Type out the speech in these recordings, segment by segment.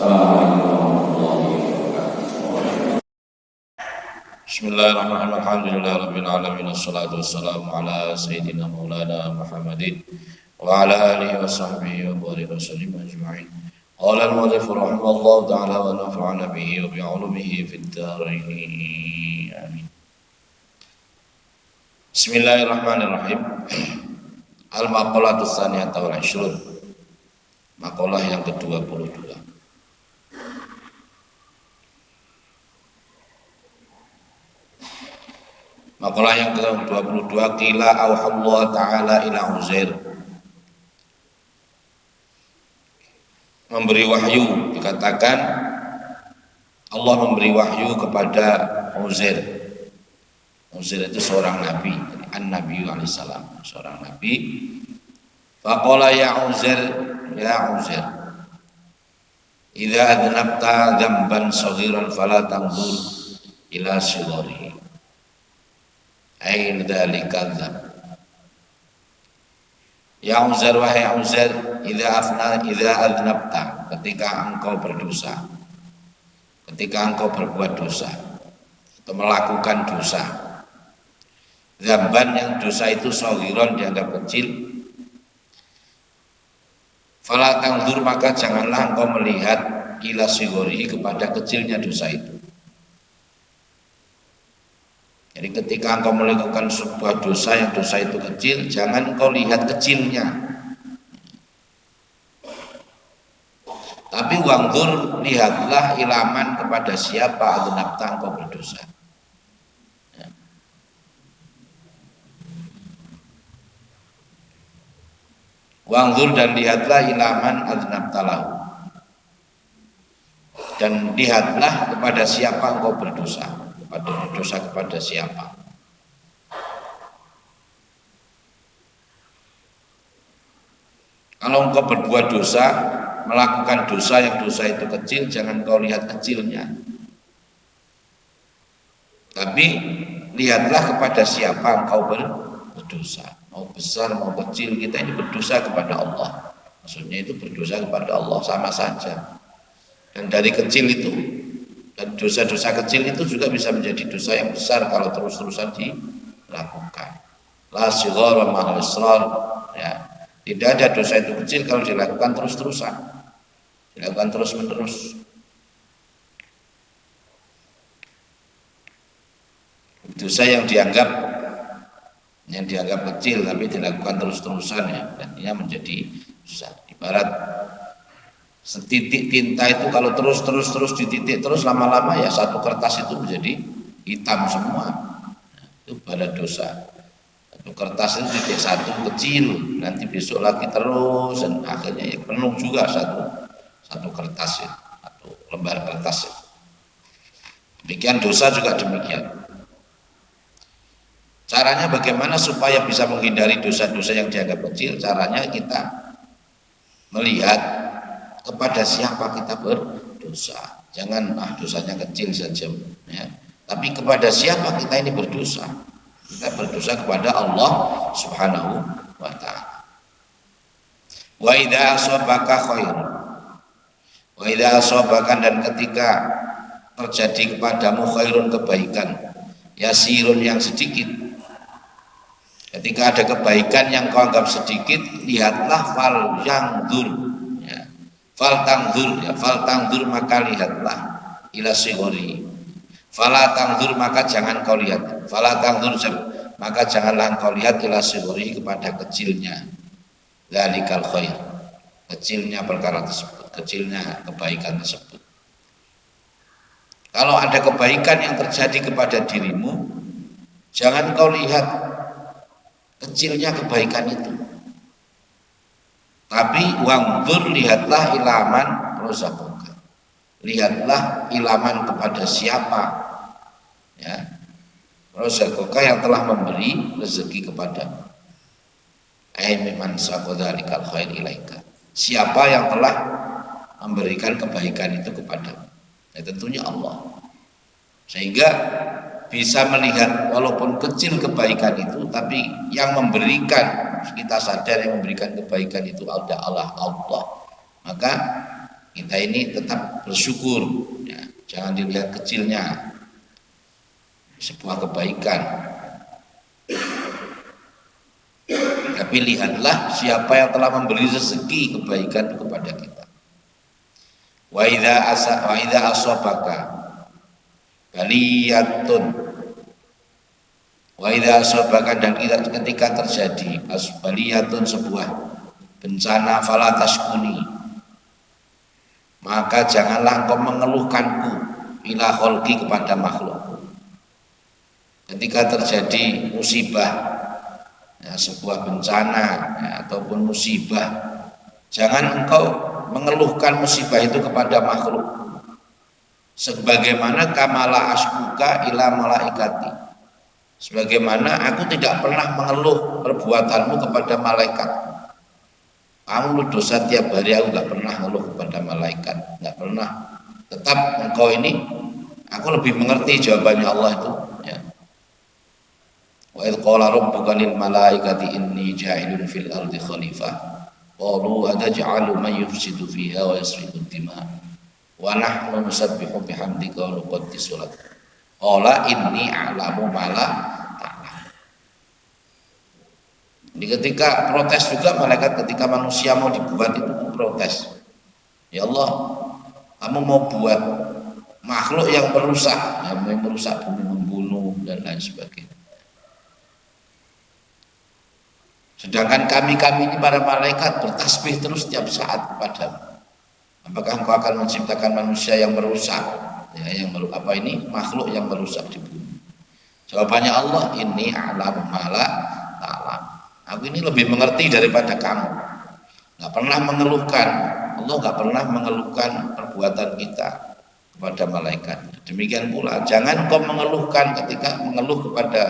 Bismillahirrahmanirrahim. Alhamdulillahirabbil alamin wassalatu wassalamu ala sayyidina maulana Muhammadin wa ala alihi wa sahbihi wa baraka wasallim ajma'in. Qala al-mu'allif rahimahullahu ta'ala wa nafa'ana bihi wa bi 'ulumihi fid dharain. Amin. Bismillahirrahmanirrahim. Al-maqalatu tsaniyah wal 'ishrun. Maqalah yang ke-22. Makalah yang ke-22, qila auhallahu ta'ala ila Uzair. Memberi wahyu, dikatakan Allah memberi wahyu kepada Uzair. Uzair itu seorang nabi, an-nabi alaihissalam, seorang nabi. Faqala ya Uzair, idza adnabta dzamban saghiran fala tanzur ila sigharihi. Ain dzalika dzam. Ya Uzair, wahai Uzair, idza adnabta, ketika engkau berdosa, ketika engkau berbuat dosa atau melakukan dosa, dzamban yang dosa itu saghiran dianggap kecil, fala tanzur, maka janganlah engkau melihat ila sigharihi, kepada kecilnya dosa itu. Jadi ketika engkau melakukan sebuah dosa yang dosa itu kecil, jangan engkau lihat kecilnya. Tapi wangdur, lihatlah ilaman kepada siapa adnabta engkau berdosa. Ya. Wangdur, dan lihatlah ilaman adnabta lahu. Dan lihatlah kepada siapa engkau berdosa. Pada dosa kepada siapa? Kalau engkau berbuat dosa, melakukan dosa yang dosa itu kecil, jangan engkau lihat kecilnya. Tapi lihatlah kepada siapa engkau berdosa. Mau besar mau kecil, kita ini berdosa kepada Allah. Maksudnya itu berdosa kepada Allah sama saja. Dan dari kecil itu, dan dosa-dosa kecil itu juga bisa menjadi dosa yang besar kalau terus-terusan dilakukan. La sighara ma'al israr, ya. Tidak ada dosa itu kecil kalau dilakukan terus-terusan, dilakukan terus-menerus. Dosa yang dianggap kecil tapi dilakukan terus-terusan, ya, artinya menjadi besar. Ibarat setitik tinta itu kalau terus dititik terus, lama-lama ya satu kertas itu menjadi hitam semua. Itu pada dosa. Satu kertas itu titik satu kecil, nanti besok lagi terus, dan akhirnya ya penuh juga satu kertas itu, satu lembar kertas itu. Demikian dosa juga demikian. Caranya bagaimana supaya bisa menghindari dosa-dosa yang dianggap kecil? Caranya kita melihat kepada siapa kita berdosa. Jangan dosanya kecil saja, ya. Tapi kepada siapa kita ini berdosa? Kita berdosa kepada Allah Subhanahu wa ta'ala. Wa idza asabaka khair, wa idza asabaka, dan ketika terjadi kepadamu khairun, kebaikan, yasirun, yang sedikit. Ketika ada kebaikan yang kau anggap sedikit, lihatlah, fal yangdur, fal tangdur, maka lihatlah, ila sighari. Fala tangdur, maka jangan kau lihat. Fala tangdur, maka janganlah kau lihat, ila sighari, kepada kecilnya. Dzalikal khair, kecilnya perkara tersebut, kecilnya kebaikan tersebut. Kalau ada kebaikan yang terjadi kepada dirimu, jangan kau lihat kecilnya kebaikan itu. Tapi wangdur, lihatlah ilaman rozakoka, lihatlah ilaman kepada siapa, ya, rozakoka, yang telah memberi rezeki kepadamu. Aiman sakodalikal khair ilaika, siapa yang telah memberikan kebaikan itu kepadamu? Ya, tentunya Allah. Sehingga bisa melihat walaupun kecil kebaikan itu, tapi yang memberikan, kita sadar yang memberikan kebaikan itu adalah Allah. Maka kita ini tetap bersyukur, ya. Jangan dilihat kecilnya sebuah kebaikan, tapi lihatlah siapa yang telah memberi rezeki kebaikan kepada kita. Wa idza asabaka baliyatun, wa idza asabaka, dan ketika terjadi baliyatun, sebuah bencana, fala taskuni, maka janganlah engkau mengeluhkanku, ila kholqi, kepada makhlukku. Ketika terjadi musibah, ya, sebuah bencana, ya, ataupun musibah, jangan engkau mengeluhkan musibah itu kepada makhluk. Sebagaimana kamala askuka ila malaikati, sebagaimana aku tidak pernah mengeluh perbuatanmu kepada malaikat. Kamu lu dosa tiap hari, aku nggak pernah ngeluh kepada malaikat, nggak pernah. Tetap engkau ini, aku lebih mengerti jawabannya Allah itu. Ya. Wa idh qala rabbuka lil malaikati inni ja'ilun fil ardi khalifah qalu ataj'alu man yufsidu fiha wa yasfiku ad-dima' wa nahnu nusabbihu bihamdika wa nuqaddisu lak qala inni a'lamu ma la ta'lam. Jadi ketika protes juga malaikat, ketika manusia mau dibuat itu protes. Ya Allah, kamu mau buat makhluk yang merusak, yang merusak bumi, membunuh dan lain sebagainya. Sedangkan kami ini para malaikat bertasbih terus setiap saat kepadamu. Apakah engkau akan menciptakan manusia yang merusak, ya, makhluk yang merusak di bumi? Jawabannya Allah, inni a'lamu ma la ta'lam. Aku ini lebih mengerti daripada kamu. Nggak pernah mengeluhkan, Allah nggak pernah mengeluhkan perbuatan kita kepada malaikat. Demikian pula, jangan kau mengeluhkan ketika mengeluh kepada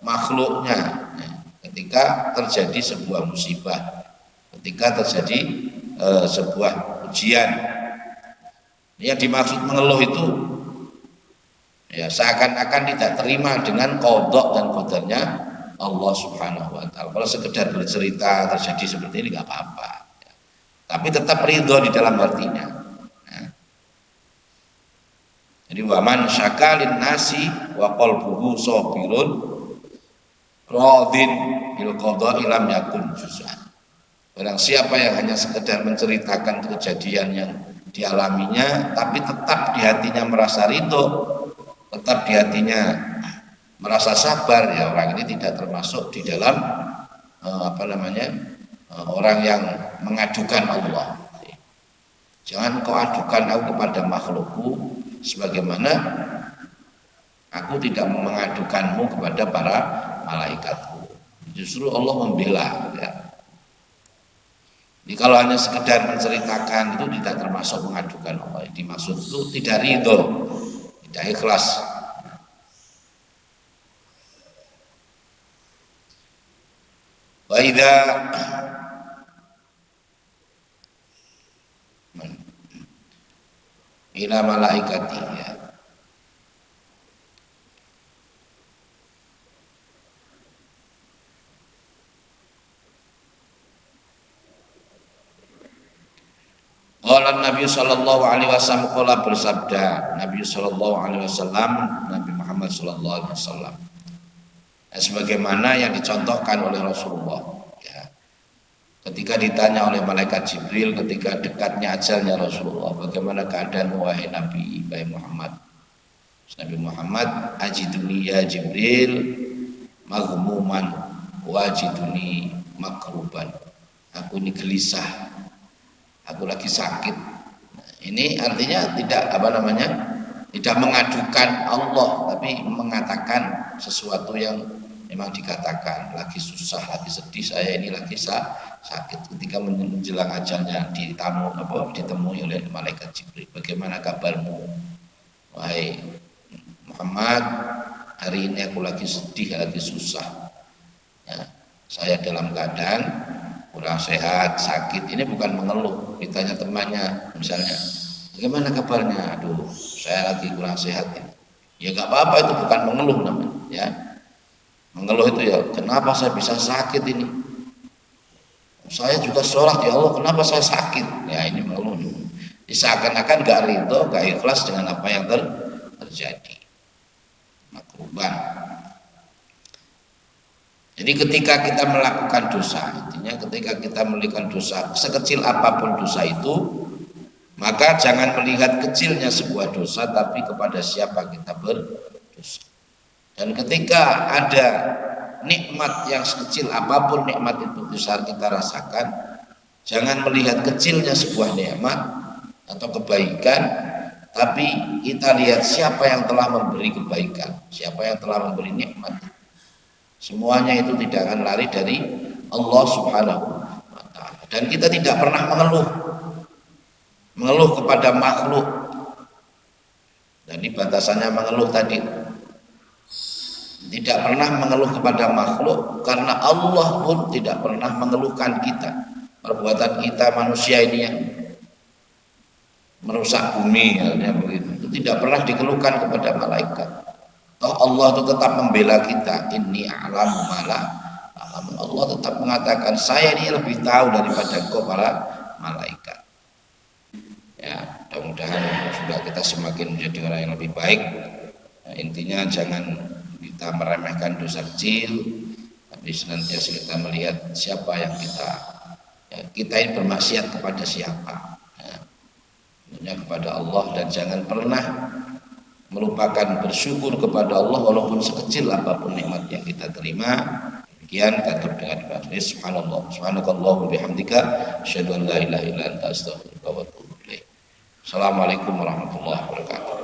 makhluknya. Ketika terjadi sebuah musibah, ketika terjadi sebuah ujian, yang dimaksud mengeluh itu ya seakan-akan tidak terima dengan qadha dan qadarnya Allah Subhanahu wa taala. Kalau sekedar bercerita terjadi seperti ini nggak apa-apa, ya. Tapi tetap ridho di dalam hatinya. Ya. Jadi waman syakalin nasi wa qalbuhu sabirun radin bil qadha lam yakun juz'an. Barang siapa yang hanya sekedar menceritakan kejadian yang dialaminya, tapi tetap di hatinya merasa ridho, tetap di hatinya merasa sabar, ya orang ini tidak termasuk di dalam orang yang mengadukan Allah. Jangan kau adukan aku kepada makhlukku, sebagaimana aku tidak mengadukanmu kepada para malaikatku. Justru Allah membela, ya. Jadi kalau hanya sekedar menceritakan itu tidak termasuk mengadukan Allah. Dimaksud itu tidak ridho, tidak ikhlas. Wa idza ila malaikati, ya. Qala Nabi sallallahu alaihi wasallam, qala bersabda Nabi sallallahu alaihi wasallam, Nabi Muhammad sallallahu alaihi wasallam, sebagaimana yang dicontohkan oleh Rasulullah, ya. Ketika ditanya oleh malaikat Jibril ketika dekatnya ajalnya Rasulullah, bagaimana keadaan wahai Nabi Muhammad? Nabi Muhammad, ajiduni ya Jibril maghmuman wajiduni makruban. Aku ini gelisah, aku lagi sakit. Nah, ini artinya tidak mengadukan Allah, tapi mengatakan sesuatu yang memang dikatakan, lagi susah, lagi sedih, saya ini lagi sakit. Ketika menjelang ajalnya ditemui oleh malaikat Jibril, bagaimana kabarmu wahai Muhammad? Hari ini aku lagi sedih, lagi susah, ya, saya dalam keadaan kurang sehat, sakit. Ini bukan mengeluh. Ditanya temannya misalnya, bagaimana kabarnya? Aduh, saya lagi kurang sehat ini. Ya nggak apa-apa, itu bukan mengeluh namanya, ya. Mengeluh itu ya, kenapa saya bisa sakit ini? Saya juga sholat, ya Allah, kenapa saya sakit? Ya ini mengeluh. Seakan-akan gak ridho, gak ikhlas dengan apa yang terjadi. Makruban. Jadi ketika kita melakukan dosa, intinya ketika kita melakukan dosa, sekecil apapun dosa itu, maka jangan melihat kecilnya sebuah dosa, tapi kepada siapa kita berdosa. Dan ketika ada nikmat yang sekecil apapun nikmat itu besar kita rasakan, jangan melihat kecilnya sebuah nikmat atau kebaikan, tapi kita lihat siapa yang telah memberi kebaikan, siapa yang telah memberi nikmat. Semuanya itu tidak akan lari dari Allah Subhanahu wa Ta'ala. Dan kita tidak pernah mengeluh kepada makhluk. Jadi batasannya mengeluh tadi, tidak pernah mengeluh kepada makhluk, karena Allah pun tidak pernah mengeluhkan kita. Perbuatan kita manusia ini yang merusak bumi, itu tidak pernah dikeluhkan kepada malaikat. Toh Allah itu tetap membela kita. Inni a'lamu ma la ta'lamun. Allah tetap mengatakan, saya ini lebih tahu daripada engkau para malaikat. Ya, mudah-mudahan juga kita semakin menjadi orang yang lebih baik. Nah, intinya jangan kita meremehkan dosa kecil, tapi senantiasa kita melihat siapa yang kita ini bermaksiat kepada siapa. Ya, kepada Allah, dan jangan pernah melupakan bersyukur kepada Allah walaupun sekecil apapun nikmat yang kita terima. Demikian tutup dengan doa. Subhanallah, subhanakallah wa bihamdika, asyhadu an la ilaha illa anta, astaghfiruka wa atubu ilaik. Assalamualaikum warahmatullahi wabarakatuh.